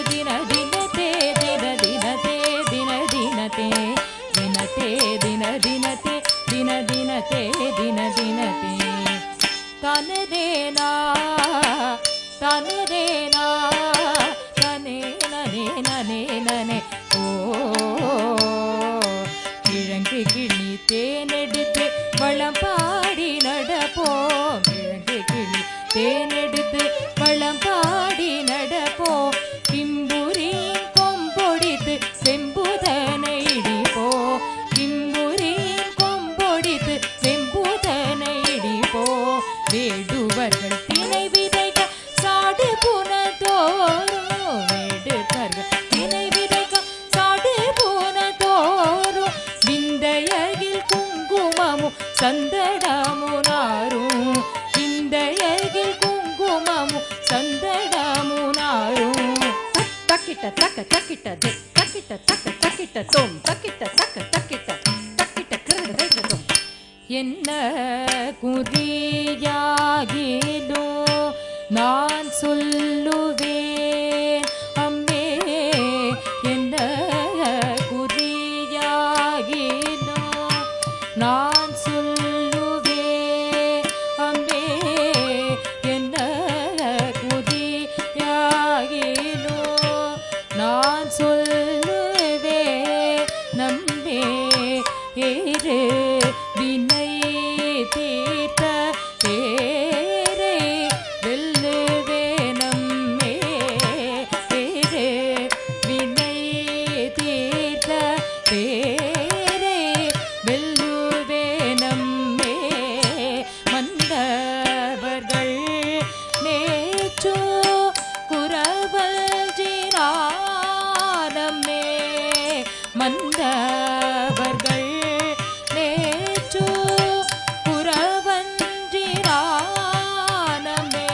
ದಿನ ದಿನತೆ ದಿನ ದಿನತೆ ದಿನ ದಿನತೆ ದಿನತೆ ದಿನ ದಿನತೆ ದಿನ ದಿನತೆ ದಿನ ದಿನತೆ ತನದೇನಾ ತನದೇನಾ ನನೆ ನನೆ ನನೆ ನನೆ ஓ கிழங்கு கிளி தேனெடுத்து வளம் பாடி நடப்போம் கிழங்கு கிளி தேனெடுத்து வளம் பாடி நடப்போம் கிம்புரி கொம்பொடித்து செம்புதனை இடிப்போ கிம்புரி கொம்பொடித்து செம்புதனை இடிப்போ வேடுவர்கள் திணை விதைக்க சாடு புனதோறும் வேடுவர்கள் திணை விதைக்க சாடு புனதோறும் விந்தையகில் குங்குமமும் சந்தனமுனாரும் விந்தையகில் குங்குமமும் சந்தனமுனாரும் தக்கிட்ட தக்க தக்கிட்ட தக்கிட்ட தக்க தக்கிட்ட தோம் தக்கிட்ட தக்க தக்கிட்ட தக்கிட்ட கிரதம் என்ன குறியாகிலோ நான் சொல்லுவேன் அம்மே என்ன குறியாகிலோ நான் சொல்லுவேன் அம்மே என்ன குறியாகிலோ நான் சொல்லுவேன் நம்பே ஏறு வினை தீர்த்த பேரை வெல்லுவே நம்மே பேரு வினை தீர்த்த பேரை வெல்லுவே நம்மே மந்தவர்கள் நேற்று குரவல்ஜினானம்மே மந்தவர்கள் நேற்று புறவன்றிரானமே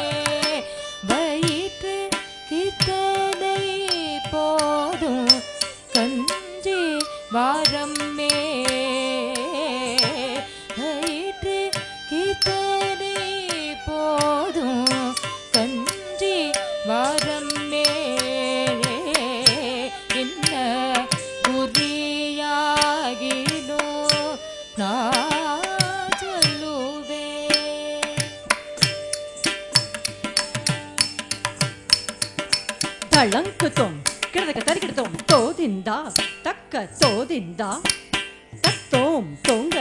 வயிற்று கித்தனை போதும் கஞ்சி வாரம்மே வயிற்று கித்தனை போதும் கஞ்சி வாரம்மே என்ன குறியாகிலோ நான் சொல்லுவேன் தளங்குத்தோம் கிடதக்க தரிக்கிடுத்தோம் தோதிந்தா தக்க தோதிந்தா தத்தோம் தொங்க